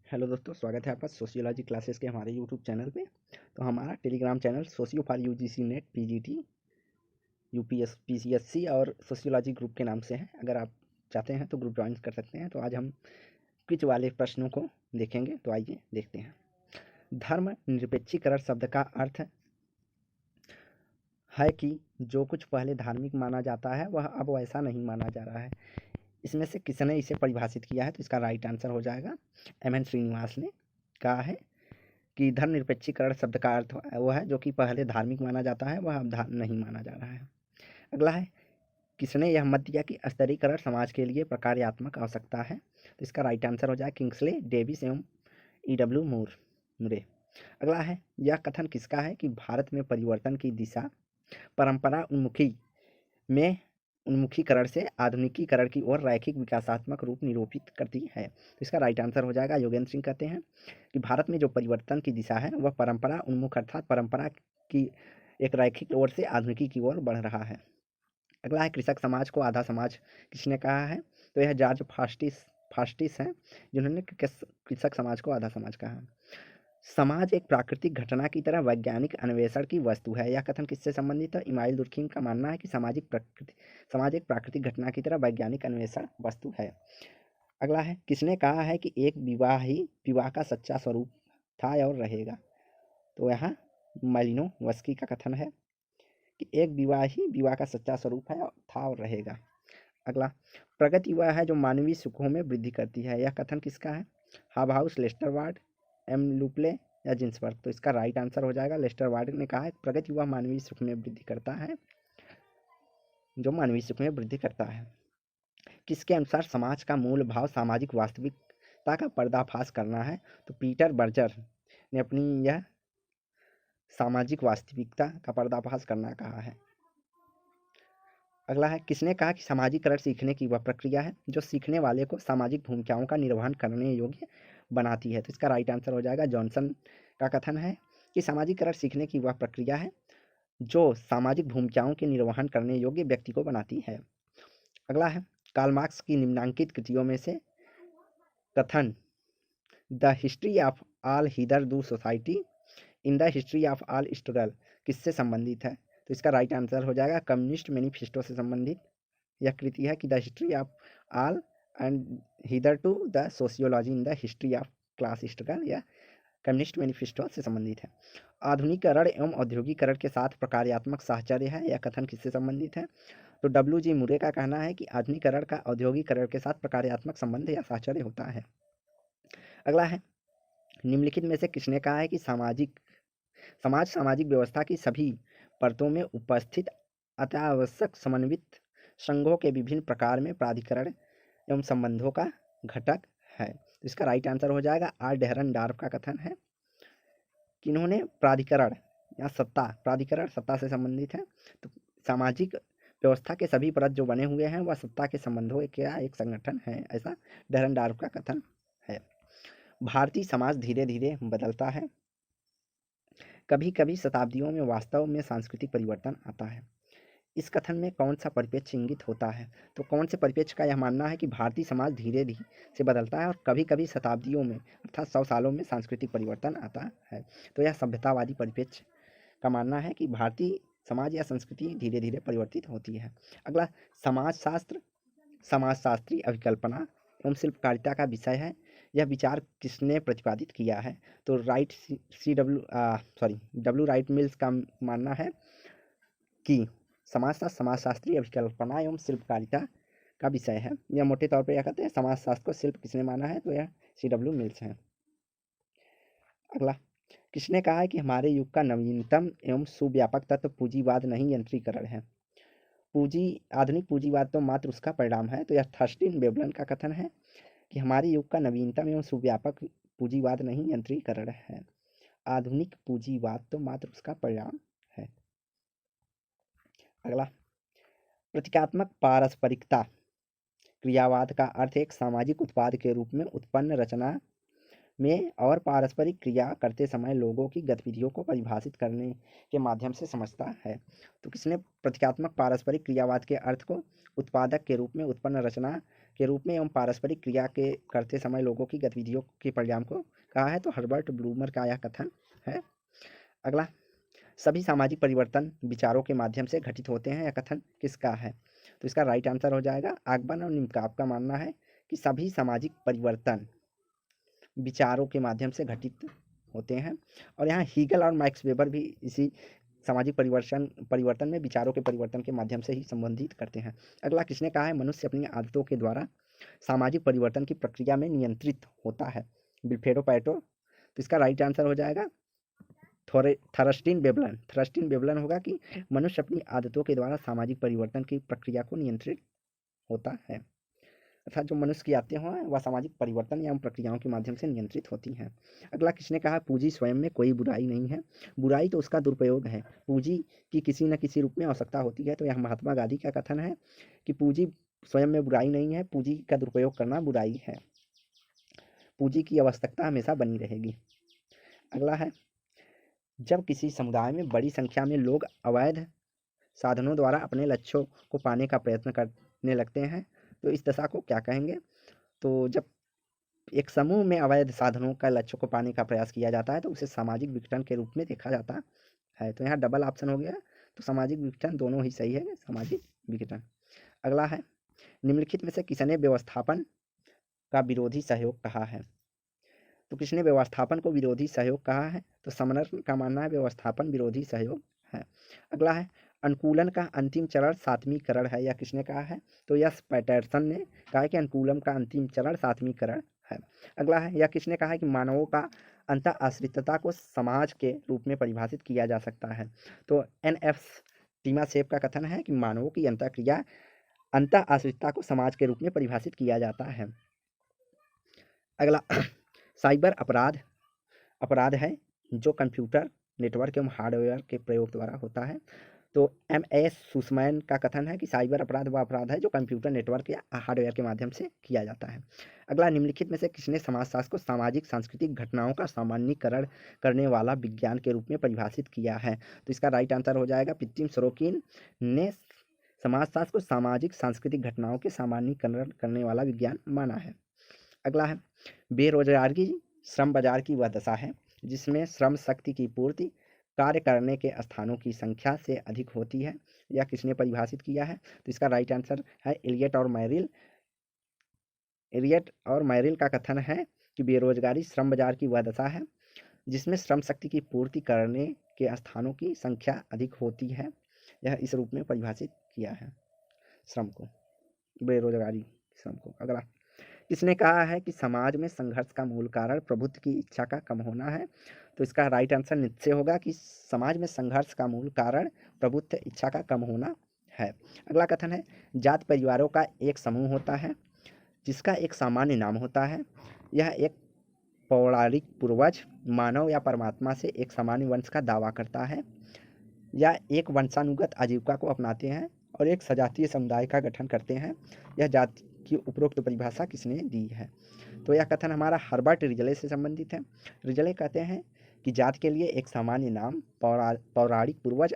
Hello दोस्तों, स्वागत है आपका सोशियोलॉजी क्लासेस के हमारे यूट्यूब चैनल पे। तो हमारा Telegram channel socio for UGC NET PGT UPS PCSC और सोशियोलॉजी ग्रुप के नाम से है। अगर आप चाहते हैं तो ग्रुप ज्वाइन कर सकते हैं। तो आज हम क्विज वाले प्रश्नों को देखेंगे। तो आइए देखते हैं। धर्म निरपेक्षीकरण शब्द का अर्थ है कि जो कुछ पहले धार्मिक माना जाता है वह अब वैसा नहीं माना जा रहा है। इसमें से किसने इसे परिभाषित किया है? तो इसका राइट आंसर हो जाएगा एम.एन. श्रीनिवास ने कहा है कि धर्मनिरपेक्षीकरण शब्द का अर्थ वो है जो कि पहले धार्मिक माना जाता है वह अब नहीं माना जा रहा है। अगला है, किसने यह मत दिया कि स्तरीकरण समाज के लिए प्रकार्यात्मक आवश्यकता है? तो इसका राइट आंसर हो जाए किंग्सले डेविस एवं E.W. मुरे। अगला है, यह कथन किसका है कि भारत में परिवर्तन की दिशा परंपरा उन्मुखीकरण से आधुनिकीकरण की ओर रैखिक विकासात्मक रूप निरूपित करती है? तो इसका राइट आंसर हो जाएगा योगेंद्र सिंह कहते हैं कि भारत में जो परिवर्तन की दिशा है वह परंपरा उन्मुख अर्थात परंपरा की एक रैखिक ओर से आधुनिकी की ओर बढ़ रहा है। अगला है, कृषक समाज को आधा समाज किसने कहा है? तो यह जॉर्ज फास्टिस हैं जिन्होंने कृषक समाज को आधा समाज कहा। समाज एक प्राकृतिक घटना की तरह वैज्ञानिक अन्वेषण की वस्तु है। यह कथन किससे संबंधित है? इमाइल दुर्खिम का मानना है कि समाज एक प्राकृतिक घटना की तरह वैज्ञानिक अन्वेषण वस्तु है। अगला है, किसने कहा है कि एक विवाह ही विवाह का सच्चा स्वरूप था और रहेगा? तो यहाँ मालिनोवस्की का कथन है कि एक विवाह ही विवाह का सच्चा स्वरूप है था और रहेगा। अगला, प्रगति वह है जो मानवीय सुखों में वृद्धि करती है। यह कथन किसका है? हाबहाउस, लेस्टरवार्ड, एम लुपले या जिन्सबर्ग? तो इसका राइट आंसर हो जाएगा लेस्टरवार्ड ने कहा है प्रगति वह मानवीय सुख में वृद्धि करता है जो मानवीय सुख में वृद्धि करता है। किसके अनुसार समाज का मूल भाव सामाजिक वास्तविकता का पर्दाफाश करना है? तो पीटर बर्जर ने अपनी यह सामाजिक वास्तविकता का पर्दाफाश करना कहा है। अगला है, किसने कहा कि सामाजिकरण सीखने की वह प्रक्रिया है जो सीखने वाले को सामाजिक भूमिकाओं का निर्वहन करने योग्य बनाती है? तो इसका राइट आंसर हो जाएगा जॉनसन का कथन है कि सामाजिकरण सीखने की वह प्रक्रिया है जो सामाजिक भूमिकाओं के निर्वहन करने योग्य व्यक्ति को बनाती है। अगला है, कार्ल मार्क्स की निम्नांकित कृतियों में से कथन the history of all hitherto society in the history of all struggle किससे संबंधित है? तो इसका राइट आंसर हो जाएगा कम्युनिस्ट मैनिफेस्टो से संबंधित यह कृति है कि the history of all and hitherto the sociology in the history of class struggle या कम्युनिस्ट मैनिफेस्टो से संबंधित है। आधुनिकीकरण एवं औद्योगिकरण के साथ प्रकार्यात्मक साहचर्य है। यह कथन किससे संबंधित है? तो W.G. मुरे का कहना है कि आधुनिकीकरण का औद्योगिकरण के साथ प्रकार्यात्मक संबंध या साहचर्य होता है। अगला है, निम्नलिखित में से किसने कहा है कि समाज सामाजिक व्यवस्था की सभी परतों में उपस्थित अत्यावश्यक समन्वित संघों के विभिन्न प्रकार में प्राधिकरण एवं संबंधों का घटक है? तो इसका राइट आंसर हो जाएगा आर डेहरनडॉर्फ का कथन है कि इन्होंने प्राधिकरण या प्राधिकरण सत्ता से संबंधित है। तो सामाजिक व्यवस्था के सभी परत जो बने हुए हैं वह सत्ता के संबंधों का एक संगठन है, ऐसा डेहरनडॉर्फ का कथन है। भारतीय समाज धीरे धीरे बदलता है, कभी कभी शताब्दियों में वास्तव में सांस्कृतिक परिवर्तन आता है। इस कथन में कौन सा परिप्रेक्ष्य इंगित होता है? तो कौन से परिप्रेक्ष्य का यह मानना है कि भारतीय समाज धीरे धीरे से बदलता है और कभी कभी शताब्दियों में अर्थात 100 सालों में सांस्कृतिक परिवर्तन आता है? तो यह सभ्यतावादी परिप्रेक्ष्य का मानना है कि भारतीय समाज या संस्कृति धीरे धीरे परिवर्तित होती है। अगला, समाजशास्त्री अभिकल्पना एवं शिल्पकारिता का विषय है। यह विचार किसने प्रतिपादित किया है? तो डब्ल्यू राइट मिल्स का मानना है कि समाजशास्त्री अभिकल्पना एवं शिल्पकारिता का विषय है। यह मोटे तौर पर यह कहते हैं समाजशास्त्र को शिल्प किसने माना है? तो यह C.W. मिल्स है। अगला, किसने कहा है कि हमारे युग का नवीनतम एवं सुव्यापक तत्व पूंजीवाद नहीं यंत्रीकरण है? आधुनिक पूंजीवाद तो मात्र उसका परिणाम है। तो यह थर्स्टिन वेबलन का कथन है कि हमारे युग का नवीनतम एवं सुव्यापक पूंजीवाद नहीं यंत्रीकरण है। आधुनिक पूंजीवाद तो मात्र उसका परिणाम है। अगला, प्रतीकात्मक पारस्परिकता क्रियावाद का अर्थ एक सामाजिक उत्पाद के रूप में उत्पन्न रचना में और पारस्परिक क्रिया करते समय लोगों की गतिविधियों को परिभाषित करने के माध्यम से समझता है। तो किसने प्रतीकात्मक पारस्परिक क्रियावाद के अर्थ को उत्पादक के रूप में, उत्पन्न रचना के रूप में एवं पारस्परिक क्रिया के करते समय लोगों की गतिविधियों के परिणाम को कहा है? तो हर्बर्ट ब्लूमर का यह कथन है। अगला, सभी सामाजिक परिवर्तन विचारों के माध्यम से घटित होते हैं, यह कथन किसका है? तो इसका राइट आंसर हो जाएगा आकबर्न और निम्काप का मानना है कि सभी सामाजिक परिवर्तन विचारों के माध्यम से घटित होते हैं। और यहाँ हीगल और मैक्स वेबर भी इसी सामाजिक परिवर्तन में विचारों के परिवर्तन के माध्यम से ही संबंधित करते हैं। अगला, किसने कहा है मनुष्य अपनी आदतों के द्वारा सामाजिक परिवर्तन की प्रक्रिया में नियंत्रित होता है? विल्फ्रेडो पैटो। तो इसका राइट आंसर हो जाएगा थरस्टीन वेबलन। थरस्टीन वेबलन होगा कि मनुष्य अपनी आदतों के द्वारा सामाजिक परिवर्तन की प्रक्रिया को नियंत्रित होता है, अर्थात जो मनुष्य की आदतें हैं वह सामाजिक परिवर्तन या प्रक्रियाओं के माध्यम से नियंत्रित होती हैं। अगला, किसने कहा पूंजी स्वयं में कोई बुराई नहीं है? बुराई तो उसका दुरुपयोग है। पूंजी की किसी न किसी रूप में आवश्यकता होती है। तो यह महात्मा गांधी का कथन है कि पूंजी स्वयं में बुराई नहीं है, पूंजी का दुरुपयोग करना बुराई है। पूंजी की आवश्यकता हमेशा बनी रहेगी। अगला है, जब किसी समुदाय में बड़ी संख्या में लोग अवैध साधनों द्वारा अपने लक्ष्यों को पाने का प्रयत्न करने लगते हैं तो इस दशा को क्या कहेंगे? तो जब एक समूह में अवैध साधनों का लक्ष्य को पाने का प्रयास किया जाता है तो उसे सामाजिक विघटन के रूप में देखा जाता है। तो यहाँ डबल ऑप्शन हो गया, तो सामाजिक विघटन दोनों ही सही है, सामाजिक विघटन। अगला है, निम्नलिखित में से किसने व्यवस्थापन का विरोधी सहयोग कहा है? तो किसने व्यवस्थापन को विरोधी सहयोग कहा है? तो समनर का मानना है व्यवस्थापन विरोधी सहयोग है। अगला है, अनुकूलन का अंतिम चरण सात्वीकरण है, या किसने कहा है? तो यस पैटरसन ने कहा है कि अनुकूलन का अंतिम चरण सात्वीकरण है। अगला है, यह किसने कहा है कि मानवों का अंत आश्रितता को समाज के रूप में परिभाषित किया जा सकता है? तो NF टीमासेप का कथन है कि मानवों की अंतःक्रिया अंत आश्रितता को समाज के रूप में परिभाषित किया जाता है। अगला, साइबर अपराध है जो कंप्यूटर नेटवर्क एवं हार्डवेयर के प्रयोग द्वारा होता है। तो MS सुसमैन का कथन है कि साइबर अपराध वह अपराध है जो कंप्यूटर नेटवर्क या हार्डवेयर के माध्यम से किया जाता है। अगला, निम्नलिखित में से किसने समाजशास्त्र को सामाजिक सांस्कृतिक घटनाओं का सामान्यीकरण करने वाला विज्ञान के रूप में परिभाषित किया है? तो इसका राइट आंसर हो जाएगा पित्तिम सरोकिन ने समाजशास्त्र को सामाजिक सांस्कृतिक घटनाओं के सामान्यीकरण करने वाला विज्ञान माना है। अगला है, बेरोजगारी श्रम बाजार की वह दशा है जिसमें श्रम शक्ति की पूर्ति कार्य करने के स्थानों की संख्या से अधिक होती है, यह किसने परिभाषित किया है? तो इसका राइट आंसर है एलियट और मैरिल का कथन है कि बेरोजगारी श्रम बाजार की वह दशा है जिसमें श्रम शक्ति की पूर्ति करने के स्थानों की संख्या अधिक होती है, यह इस रूप में परिभाषित किया है श्रम को, बेरोजगारी श्रम को। अगला, किसने कहा है कि समाज में संघर्ष का मूल कारण प्रभुत्व की इच्छा का कम होना है? तो इसका राइट आंसर निश्चय होगा कि समाज में संघर्ष का मूल कारण प्रभुत्व इच्छा का कम होना है। अगला कथन है, जात परिवारों का एक समूह होता है जिसका एक सामान्य नाम होता है। यह एक पौराणिक पूर्वज मानव या परमात्मा से एक सामान्य वंश का दावा करता है या एक वंशानुगत आजीविका को अपनाते हैं और एक सजातीय समुदाय का गठन करते हैं। यह जाति की उपरोक्त परिभाषा किसने दी है? तो यह कथन हमारा हर्बर्ट रिजले से संबंधित है। रिजले कहते हैं कि जात के लिए एक सामान्य नाम पौराणिक पूर्वज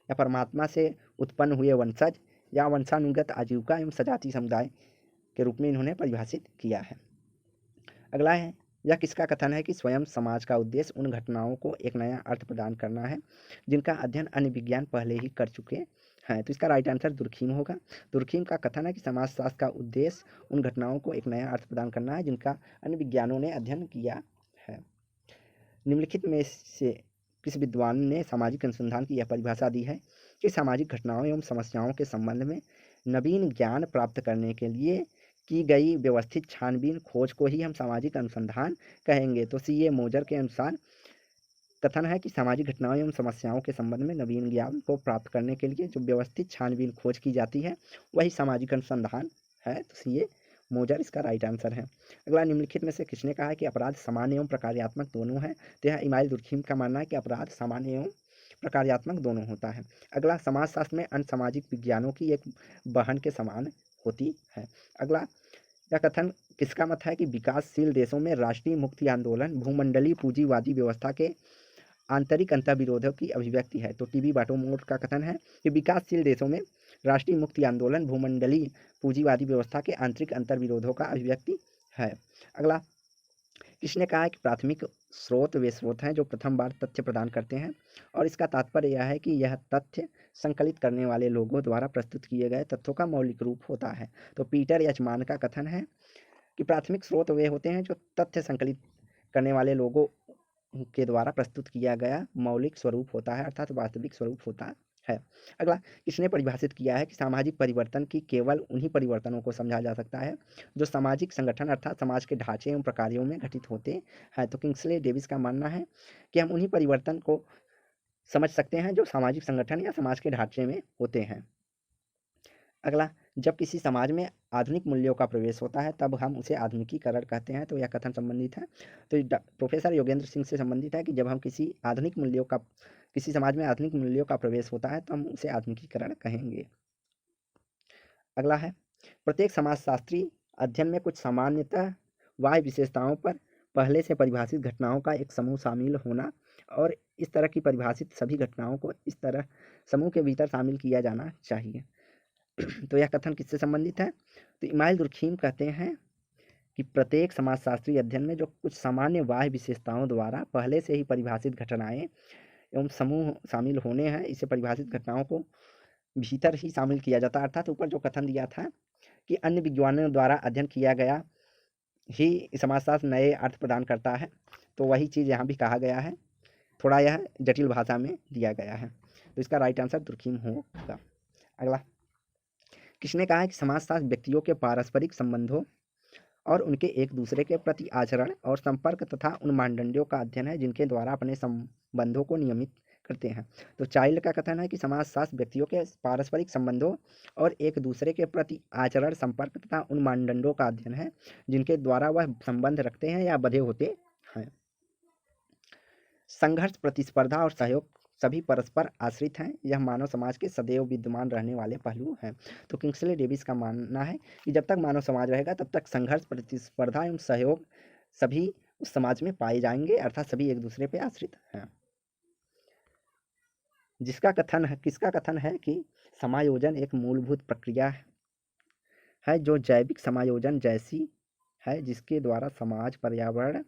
या परमात्मा से उत्पन्न हुए वंशज या वंशानुगत आजीविका एवं सजातीय समुदाय के रूप में इन्होंने परिभाषित किया है। अगला है, यह किसका कथन है कि स्वयं समाज का उद्देश्य उन घटनाओं को एक नया अर्थ प्रदान करना है जिनका अध्ययन अन्य विज्ञान पहले ही कर चुके हैं? तो इसका राइट आंसर दुर्खीम होगा। दुर्खीम का कथन है कि समाजशास्त्र का उद्देश्य उन घटनाओं को एक नया अर्थ प्रदान करना है जिनका अन्य विज्ञानों ने अध्ययन किया है। निम्नलिखित में से किस विद्वान ने सामाजिक अनुसंधान की यह परिभाषा दी है कि सामाजिक घटनाओं एवं समस्याओं के संबंध में नवीन ज्ञान प्राप्त करने के लिए की गई व्यवस्थित छानबीन खोज को ही हम सामाजिक अनुसंधान कहेंगे? तो CA मोजर के अनुसार कथन है कि सामाजिक घटनाओं एवं समस्याओं के संबंध में नवीन ज्ञान को प्राप्त करने के लिए जो व्यवस्थित छानबीन खोज की जाती है वही सामाजिक अनुसंधान है। तो CA मोजर इसका राइट आंसर है। अगला, निम्नलिखित में से किसने कहा है कि अपराध सामान्य एवं प्रकार्यात्मक दोनों है? तो यह इमाइल दुर्खीम का मानना है कि अपराध सामान्य एवं प्रकार्यात्मक दोनों होता है। अगला, समाजशास्त्र में अन्य सामाजिक विज्ञानों की एक बहन के समान होती है। अगला, यह कथन किसका मत है कि विकासशील देशों में राष्ट्रीय मुक्ति आंदोलन भूमंडलीय पूंजीवादी व्यवस्था के आंतरिक अंतर्विरोधों की अभिव्यक्ति है। तो टीबी बाटोमोर का कथन है कि विकासशील देशों में राष्ट्रीय मुक्ति आंदोलन भूमंडलीय पूंजीवादी व्यवस्था के आंतरिक अंतर्विरोधों का अभिव्यक्ति है। अगला, किसने कहा है कि प्राथमिक स्रोत वे स्रोत हैं जो प्रथम बार तथ्य प्रदान करते हैं और इसका तात्पर्य यह है कि यह तथ्य संकलित करने वाले लोगों द्वारा प्रस्तुत किए गए तथ्यों का मौलिक रूप होता है। तो पीटर यजमान का कथन है कि प्राथमिक स्रोत वे होते हैं जो तथ्य संकलित करने वाले लोगों के द्वारा प्रस्तुत किया गया मौलिक स्वरूप होता है, अर्थात वास्तविक स्वरूप होता है। अगला, इसने परिभाषित किया है कि सामाजिक परिवर्तन की केवल उन्हीं परिवर्तनों को समझा जा सकता है जो सामाजिक संगठन अर्थात समाज के ढांचे एवं प्रकारों में घटित होते हैं। तो किंग्सले डेविस का मानना है कि हम उन्हीं परिवर्तन को समझ सकते हैं जो सामाजिक संगठन या समाज के ढांचे में होते हैं। अगला, जब किसी समाज में आधुनिक मूल्यों का प्रवेश होता है तब हम उसे आधुनिकीकरण कहते हैं। तो यह कथन संबंधित है, तो प्रोफेसर योगेंद्र सिंह से संबंधित है कि जब हम किसी समाज में आधुनिक मूल्यों का प्रवेश होता है तो हम उसे आधुनिकीकरण कहेंगे। अगला है, प्रत्येक समाजशास्त्री अध्ययन में कुछ सामान्यतः बाह्य विशेषताओं पर पहले से परिभाषित घटनाओं का एक समूह शामिल होना और इस तरह की परिभाषित सभी घटनाओं को इस तरह समूह के भीतर शामिल किया जाना चाहिए। तो यह कथन किससे संबंधित है? तो इमाइल दुर्खीम कहते हैं कि प्रत्येक समाजशास्त्री अध्ययन में जो कुछ सामान्य बाह्य विशेषताओं द्वारा पहले से ही परिभाषित घटनाएं एवं समूह शामिल होने हैं, इसे परिभाषित घटनाओं को भीतर ही शामिल किया जाता है। अर्थात ऊपर जो कथन दिया था कि अन्य विद्वानों द्वारा अध्ययन किया गया ही समाजशास्त्र नए अर्थ प्रदान करता है, तो वही चीज़ यहाँ भी कहा गया है, थोड़ा यह जटिल भाषा में दिया गया है। तो इसका राइट आंसर दुर्खीम होगा। अगला, किसने कहा है कि समाजशास्त्र व्यक्तियों के पारस्परिक संबंधों और उनके एक दूसरे के प्रति आचरण और संपर्क तथा उन मानदंडों का अध्ययन है जिनके द्वारा अपने संबंधों को नियमित करते हैं। तो चाइल्ड का कथन है कि समाजशास्त्र व्यक्तियों के पारस्परिक संबंधों और एक दूसरे के प्रति आचरण संपर्क तथा उन मानदंडों का अध्ययन है जिनके द्वारा वह संबंध रखते हैं या बंधे होते हैं। संघर्ष, प्रतिस्पर्धा और सहयोग सभी परस्पर आश्रित हैं, यह मानव समाज के सदैव विद्यमान रहने वाले पहलू हैं। तो किंग्सले डेविस का मानना है कि जब तक मानव समाज रहेगा तब तक संघर्ष, प्रतिस्पर्धा एवं सहयोग सभी उस समाज में पाए जाएंगे, अर्थात सभी एक दूसरे पर आश्रित हैं। किसका कथन है कि समायोजन एक मूलभूत प्रक्रिया है जो जैविक समायोजन जैसी है, जिसके द्वारा समाज पर्यावरण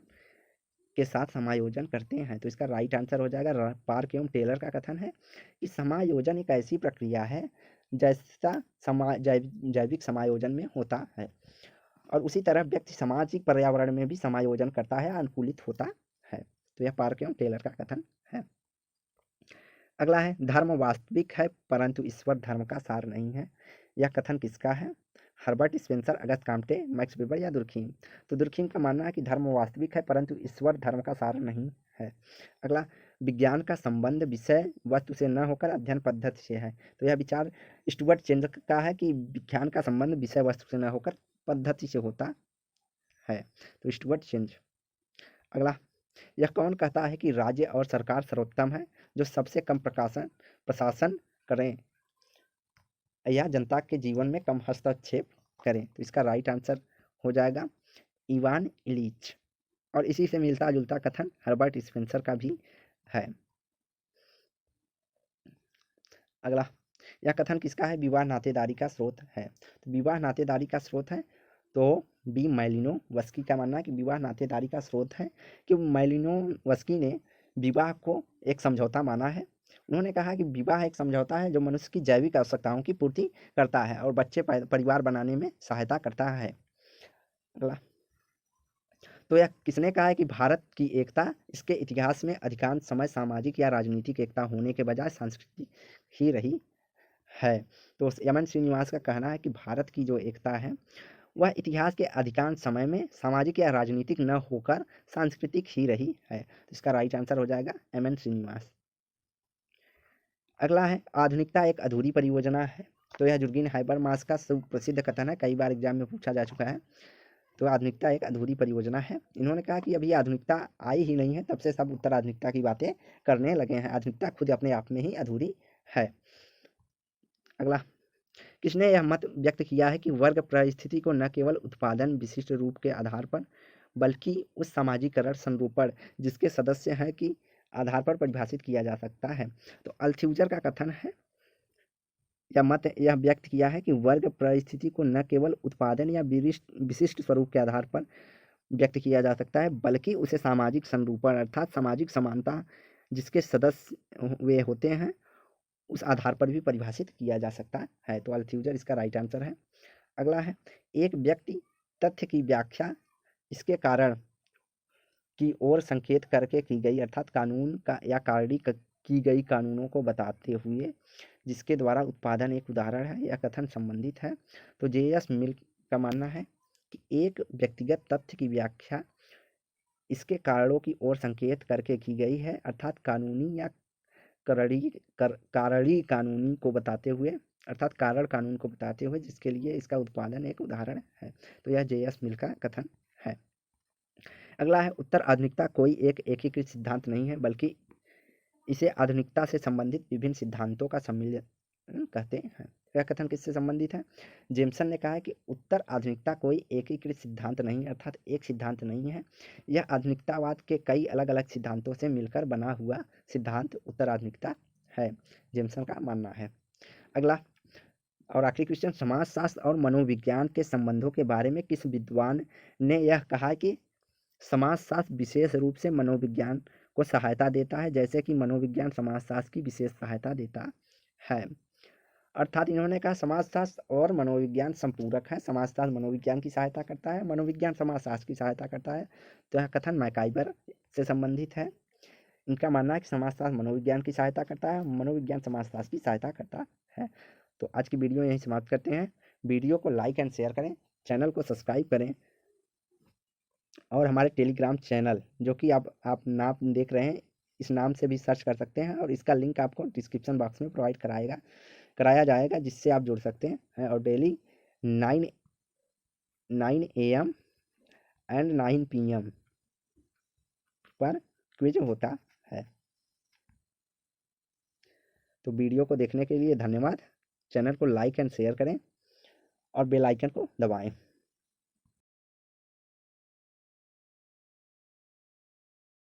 के साथ समायोजन करते हैं। तो इसका राइट आंसर हो जाएगा पार्क एवं टेलर का कथन है कि समायोजन एक ऐसी प्रक्रिया है जैसा जैविक समायोजन में होता है और उसी तरह व्यक्ति सामाजिक पर्यावरण में भी समायोजन करता है, अनुकूलित होता है। तो यह पार्क एवं टेलर का कथन है। अगला है, धर्म वास्तविक है परंतु ईश्वर धर्म का सार नहीं है, यह कथन किसका है? Herbert Spencer, Auguste Comte, Max Weber या दुर्खीम? तो दुर्खीम का मानना है कि धर्म वास्तविक है परंतु ईश्वर धर्म का सार नहीं है। अगला, विज्ञान का संबंध विषय वस्तु से न होकर अध्ययन पद्धति से है। तो यह विचार स्टुअर्ट चेंज का है कि विज्ञान का संबंध विषय वस्तु से न होकर पद्धति से होता है। तो स्टुअर्ट चेंज। अगला, यह कौन कहता है कि राज्य और सरकार सर्वोत्तम है जो सबसे कम प्रशासन करें या जनता के जीवन में कम हस्तक्षेप करें? तो इसका राइट आंसर हो जाएगा इवान इलीच। और इसी से मिलता जुलता कथन हर्बर्ट स्पेंसर का भी है। अगला, यह कथन किसका है? विवाह नातेदारी का स्रोत है। तो विवाह नातेदारी का स्रोत है तो बी मैलिनोवस्की का मानना है कि विवाह नातेदारी का स्रोत है, कि मैलिनोवस्की ने विवाह को एक समझौता माना है। उन्होंने कहा कि विवाह एक समझौता है जो मनुष्य की जैविक आवश्यकताओं की पूर्ति करता है और बच्चे परिवार बनाने में सहायता करता है। अगला, तो यह किसने कहा है कि भारत की एकता इसके इतिहास में अधिकांश समय सामाजिक या राजनीतिक एकता होने के बजाय सांस्कृतिक ही रही है? तो यमन श्रीनिवास का कहना है कि भारत की जो एकता है वह इतिहास के अधिकांश समय में सामाजिक या राजनीतिक न होकर सांस्कृतिक ही रही है। तो इसका राइट आंसर हो जाएगा एम एन श्रीनिवास। अगला है, आधुनिकता एक अधूरी परियोजना है। तो यह जुर्गेन हाइबरमास का सुप्रसिद्ध कथन है, कई बार एग्जाम में पूछा जा चुका है। तो आधुनिकता एक अधूरी परियोजना है। इन्होंने कहा कि अभी आधुनिकता आई ही नहीं है, तब से सब उत्तर आधुनिकता की बातें करने लगे हैं। आधुनिकता खुद अपने आप में ही अधूरी है। अगला, किसने यह मत व्यक्त किया है कि वर्ग परिस्थिति को न केवल उत्पादन विशिष्ट रूप के आधार पर बल्कि उस सामाजिकरण संरूपण जिसके सदस्य हैं कि आधार पर परिभाषित किया जा सकता है। तो अल्थ्यूजर का कथन है या मत यह व्यक्त किया है कि वर्ग परिस्थिति को न केवल उत्पादन या विशिष्ट स्वरूप के आधार पर व्यक्त किया जा सकता है बल्कि उसे सामाजिक संरूपण अर्थात सामाजिक समानता जिसके सदस्य वे होते हैं उस आधार पर भी परिभाषित किया जा सकता है। तो अल्थ्यूजर इसका राइट आंसर है। अगला है, एक व्यक्ति तथ्य की व्याख्या इसके कारण की ओर संकेत करके की गई अर्थात कानून का या की गई कानूनों को बताते हुए जिसके द्वारा उत्पादन एक उदाहरण है, यह कथन संबंधित है। तो जे.एस. मिल का मानना है कि एक व्यक्तिगत तथ्य की व्याख्या इसके कारणों की ओर संकेत करके की गई है अर्थात कानूनी या कारणी कानूनी को बताते हुए अर्थात कारण कानून को बताते हुए जिसके लिए इसका उत्पादन एक उदाहरण है। तो यह जे.एस. मिल का कथन है। अगला है, उत्तर आधुनिकता कोई एक एकीकृत सिद्धांत नहीं है बल्कि इसे आधुनिकता से संबंधित विभिन्न सिद्धांतों का सम्मिलन कहते हैं। यह कथन किससे संबंधित है? जेम्सन ने कहा है कि उत्तर आधुनिकता कोई एकीकृत सिद्धांत नहीं अर्थात एक सिद्धांत नहीं है, यह आधुनिकतावाद के कई अलग अलग सिद्धांतों से मिलकर बना हुआ सिद्धांत उत्तर आधुनिकता है, जेम्सन का मानना है। अगला और आखिरी क्वेश्चन, समाजशास्त्र और मनोविज्ञान के संबंधों के बारे में किस विद्वान ने यह कहा कि समाजशास्त्र विशेष रूप से मनोविज्ञान को सहायता देता है जैसे कि मनोविज्ञान समाजशास्त्र की विशेष सहायता देता है। अर्थात इन्होंने कहा समाजशास्त्र और मनोविज्ञान संपूरक है, समाजशास्त्र मनोविज्ञान की सहायता करता है, मनोविज्ञान समाजशास्त्र की सहायता करता है। तो यह कथन मैकाइबर से संबंधित है। इनका मानना है कि समाजशास्त्र मनोविज्ञान की सहायता करता है, मनोविज्ञान समाजशास्त्र की सहायता करता है। तो आज की वीडियो यहीं समाप्त करते हैं। वीडियो को लाइक एंड शेयर करें, चैनल को सब्सक्राइब करें और हमारे टेलीग्राम चैनल जो कि आप नाम देख रहे हैं इस नाम से भी सर्च कर सकते हैं और इसका लिंक आपको डिस्क्रिप्शन बॉक्स में प्रोवाइड कराया जाएगा जिससे आप जुड़ सकते हैं और डेली 9 AM एंड 9 PM पर क्विज होता है। तो वीडियो को देखने के लिए धन्यवाद। चैनल को लाइक एंड शेयर करें और बेल आइकन को दबाएं।